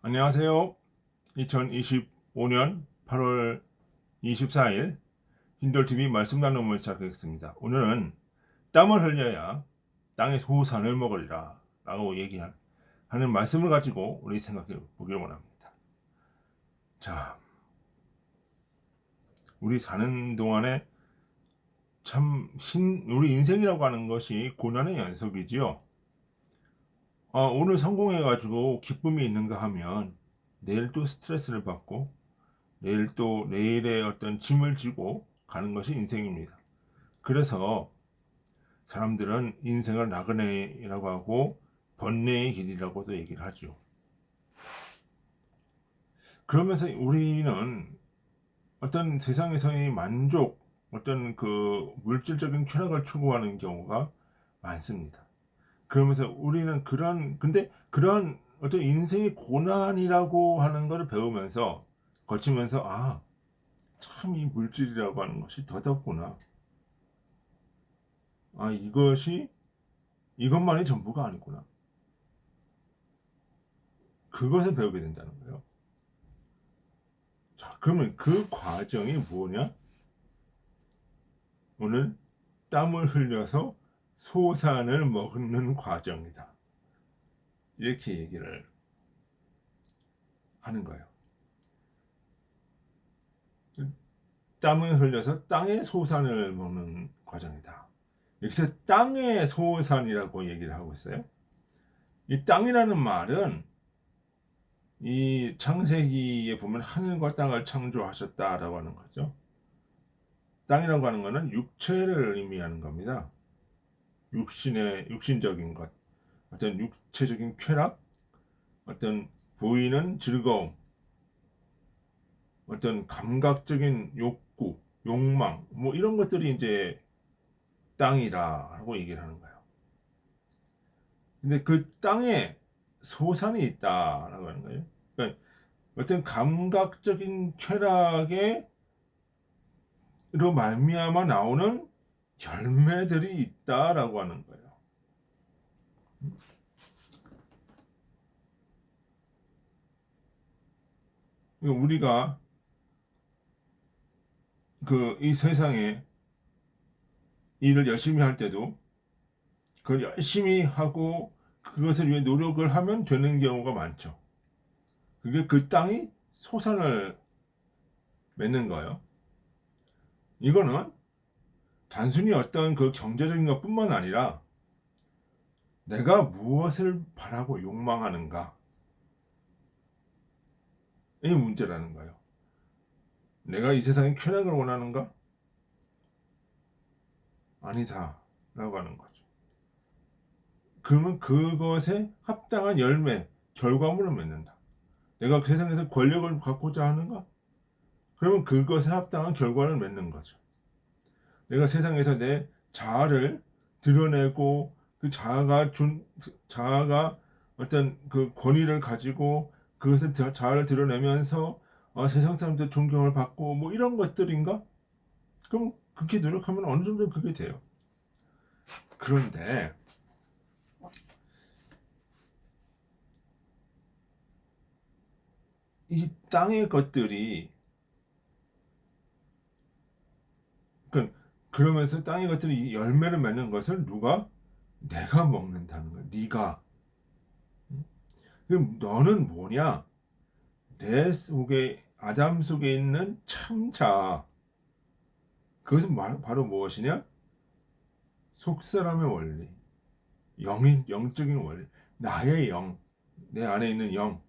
안녕하세요. 2025년 8월 24일 힌돌TV 말씀 나눔을 시작하겠습니다. 오늘은 땀을 흘려야 땅의 소산을 먹으리라 라고 얘기하는 말씀을 가지고 우리 생각해 보기를 원합니다. 자, 우리 사는 동안에 우리 인생이라고 하는 것이 고난의 연속이지요. 오늘 성공해가지고 기쁨이 있는가 하면 내일 또 스트레스를 받고 내일 또 내일의 어떤 짐을 지고 가는 것이 인생입니다. 그래서 사람들은 인생을 나그네라고 하고 번뇌의 길이라고도 얘기를 하죠. 그러면서 우리는 어떤 세상에서의 만족, 어떤 그 물질적인 쾌락을 추구하는 경우가 많습니다. 그러면서 우리는 근데 그런 어떤 인생의 고난이라고 하는 것을 배우면서 거치면서 참 이 물질이라고 하는 것이 더덥구나. 이것만이 전부가 아니구나. 그것을 배우게 된다는 거예요. 자, 그러면 그 과정이 뭐냐? 오늘 땀을 흘려서 소산을 먹는 과정이다. 이렇게 얘기를 하는 거예요. 땀을 흘려서 땅의 소산을 먹는 과정이다. 여기서 땅의 소산이라고 얘기를 하고 있어요. 이 땅이라는 말은 이 창세기에 보면 하늘과 땅을 창조하셨다라고 하는 거죠. 땅이라고 하는 것은 육체를 의미하는 겁니다. 육신적인 것, 어떤 육체적인 쾌락, 어떤 보이는 즐거움, 어떤 감각적인 욕구, 욕망, 뭐 이런 것들이 이제 땅이라고 얘기를 하는 거예요. 근데 그 땅에 소산이 있다라고 하는 거예요. 그러니까 어떤 감각적인 쾌락에 로 말미암아 나오는 열매들이 있다라고 하는 거예요. 그러니까 우리가 이 세상에 일을 열심히 할 때도 그걸 열심히 하고 그것을 위해 노력을 하면 되는 경우가 많죠. 그게 그 땅이 소산을 맺는 거예요. 이거는 단순히 어떤 그 경제적인 것뿐만 아니라 내가 무엇을 바라고 욕망하는가 이 문제라는 거예요. 내가 이 세상에 쾌락을 원하는가? 아니다 라고 하는 거죠. 그러면 그것에 합당한 열매, 결과물을 맺는다. 내가 그 세상에서 권력을 갖고자 하는가? 그러면 그것에 합당한 결과를 맺는 거죠. 내가 세상에서 내 자아를 드러내고 그 자아가 어떤 그 권위를 가지고 그것을 자아를 드러내면서 세상 사람들 존경을 받고 뭐 이런 것들인가? 그럼 그렇게 노력하면 어느 정도 그게 돼요. 그런데 이 땅의 것들이 그러면서 땅의 것들이 열매를 맺는 것을 내가 먹는다는 거야. 네가. 그럼 너는 뭐냐? 내 속에 아담 속에 있는 참자. 그것은 바로 무엇이냐? 속사람의 원리, 영적인 원리, 나의 영, 내 안에 있는 영.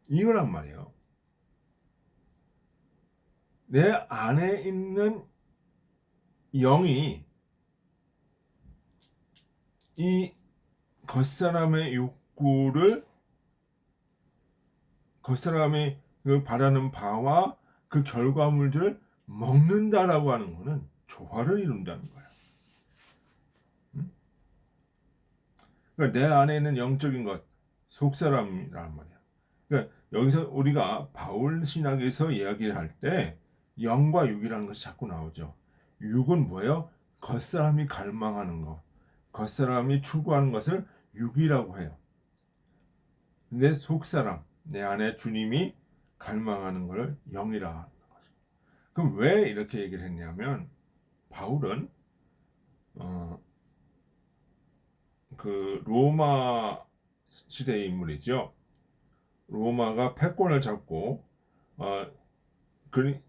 이거란 말이에요. 내 안에 있는 영이 이 겉사람의 욕구를 겉사람이 그 바라는 바와 그 결과물들을 먹는다라고 하는 것은 조화를 이룬다는 거예요. 그러니까 내 안에 있는 영적인 것, 속사람이란 말이야. 그러니까 여기서 우리가 바울 신학에서 이야기를 할 때 영과 육이라는 것이 자꾸 나오죠. 육은 뭐예요? 겉사람이 갈망하는 것, 겉사람이 추구하는 것을 육이라고 해요. 내 속사람, 내 안에 주님이 갈망하는 것을 영이라 하는 거죠. 그럼 왜 이렇게 얘기를 했냐면 바울은 그 로마 시대의 인물이죠. 로마가 패권을 잡고 그,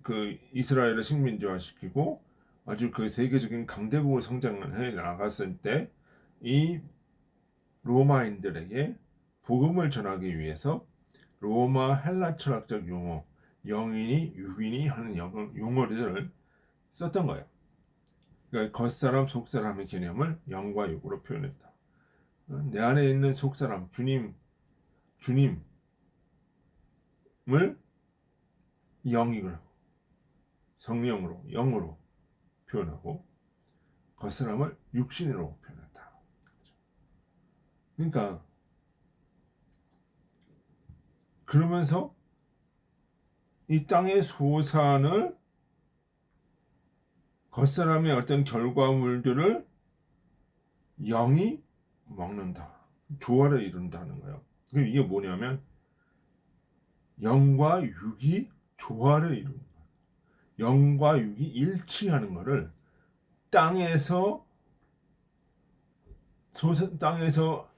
그 이스라엘을 식민지화시키고 아주 그 세계적인 강대국으로 성장을 해 나갔을 때 이 로마인들에게 복음을 전하기 위해서 로마 헬라 철학적 용어, 영이니 육이니 하는 용어들을 썼던 거예요. 그러니까 겉사람, 속사람의 개념을 영과 육으로 표현했다. 내 안에 있는 속사람, 주님을 영이로, 성령으로, 영으로 표현하고 겉사람을 육신으로 표현했다. 그러니까 그러면서 이 땅의 소산을 겉사람의 어떤 결과물들을 영이 먹는다. 조화를 이룬다는 거예요. 그럼 이게 뭐냐면 영과 육이 조화를 이루는 거예요. 영과 육이 일치하는 것을 땅에서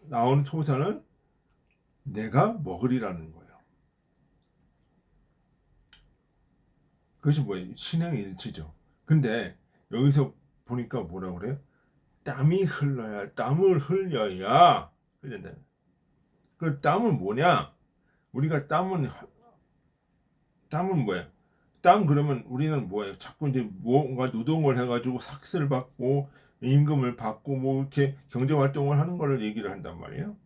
나온 소산을 내가 먹으리라는 거예요. 그것이 뭐예요? 신행일치죠. 근데 여기서 보니까 뭐라 그래요? 땀을 흘려야 흘린다. 그 땀은 뭐냐? 우리가 땀은 뭐예요? 땀 그러면 우리는 뭐예요? 자꾸 이제 뭔가 노동을 해가지고 삭스를 받고 임금을 받고 뭐 이렇게 경제 활동을 하는 거를 얘기를 한단 말이에요.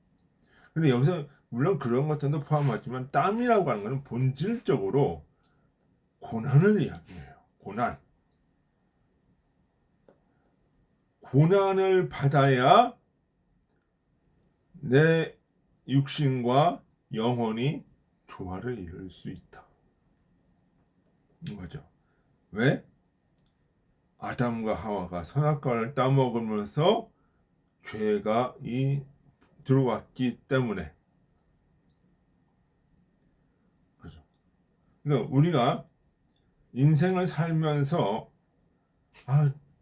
근데 여기서 물론 그런 것들도 포함하지만 땀이라고 하는 것은 본질적으로 고난을 이야기해요. 고난을 받아야 내 육신과 영혼이 조화를 이룰 수 있다. 이거죠. 왜? 아담과 하와가 선악과를 따먹으면서 죄가 들어왔기 때문에. 그죠. 그러니까 우리가 인생을 살면서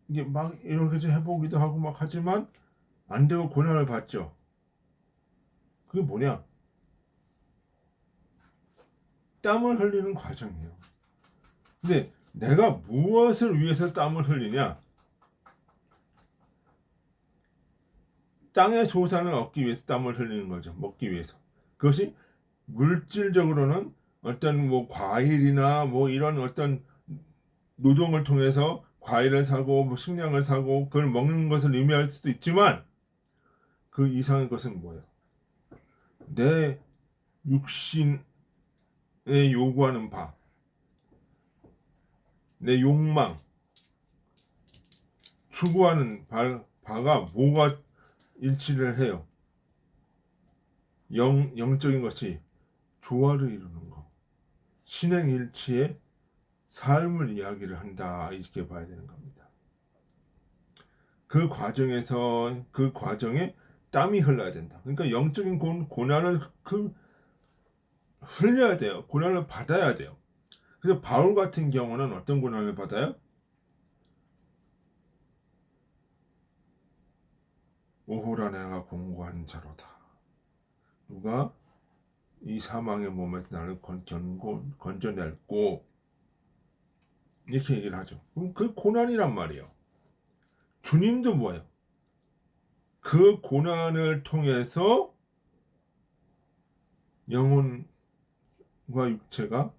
이게 막 이렇게 해보기도 하고 막 하지만 안 되고 고난을 받죠. 그게 뭐냐? 땀을 흘리는 과정이에요. 근데 내가 무엇을 위해서 땀을 흘리냐? 땅의 소산을 얻기 위해서 땀을 흘리는 거죠. 먹기 위해서. 그것이 물질적으로는 어떤 뭐 과일이나 뭐 이런 어떤 노동을 통해서 과일을 사고 뭐 식량을 사고 그걸 먹는 것을 의미할 수도 있지만 그 이상의 것은 뭐예요? 내 육신에 요구하는 바, 내 욕망, 추구하는 바가 뭐가 일치를 해요? 영적인 것이 조화를 이루는 거. 신행일치의 삶을 이야기를 한다. 이렇게 봐야 되는 겁니다. 그 과정에 땀이 흘러야 된다. 그러니까 영적인 고난을 흘려야 돼요. 고난을 받아야 돼요. 그래서 바울 같은 경우는 어떤 고난을 받아요? 오호라 내가 공고한 자로다. 누가 이 사망의 몸에서 나를 건져낼고 이렇게 얘기를 하죠. 그럼 그 고난이란 말이에요. 주님도 뭐예요? 그 고난을 통해서 영혼과 육체가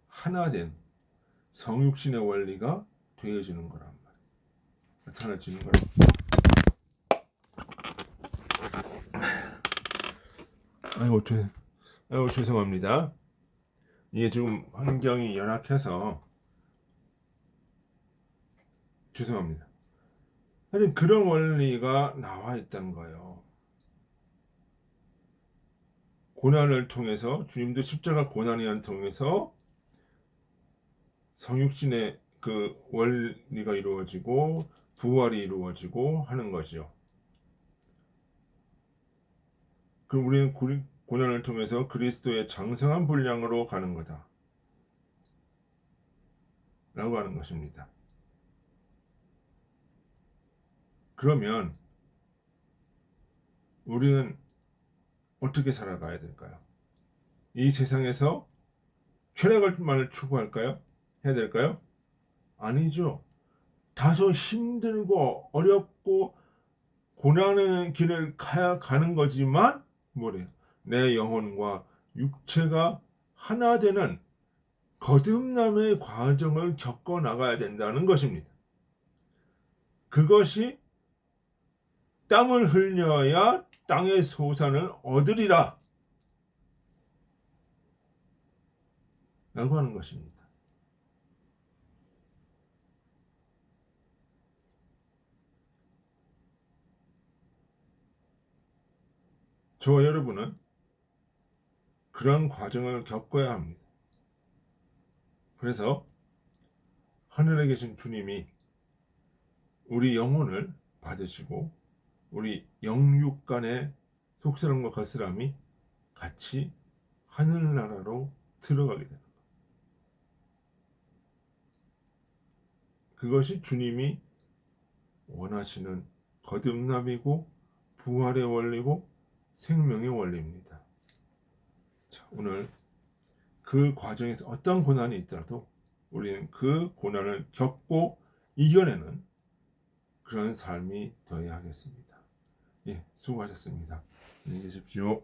하나 된 성육신의 원리가 되어지는 거란 말이에요. 나타나지는 거란 말이에요. 아이고 죄송합니다. 이게 지금 환경이 열악해서 죄송합니다. 하여튼 그런 원리가 나와 있다는 거예요. 고난을 통해서 주님도 십자가 고난을 통해서 성육신의 그 원리가 이루어지고 부활이 이루어지고 하는 것이요. 그럼 우리는 고난을 통해서 그리스도의 장성한 분량으로 가는 거다 라고 하는 것입니다. 그러면 우리는 어떻게 살아가야 될까요? 이 세상에서 쾌락을만 추구할까요? 해야 될까요? 아니죠. 다소 힘들고 어렵고 고난의 길을 가는 거지만 뭐래요? 내 영혼과 육체가 하나 되는 거듭남의 과정을 겪어 나가야 된다는 것입니다. 그것이 땀을 흘려야 땅의 소산을 얻으리라 라고 하는 것입니다. 저와 여러분은 그런 과정을 겪어야 합니다. 그래서 하늘에 계신 주님이 우리 영혼을 받으시고 우리 영육 간의 속사람과 거스람이 같이 하늘나라로 들어가게 됩니다. 그것이 주님이 원하시는 거듭남이고 부활의 원리고 생명의 원리입니다. 자, 오늘 그 과정에서 어떤 고난이 있더라도 우리는 그 고난을 겪고 이겨내는 그런 삶이 되어야 하겠습니다. 예, 수고하셨습니다. 안녕히 계십시오.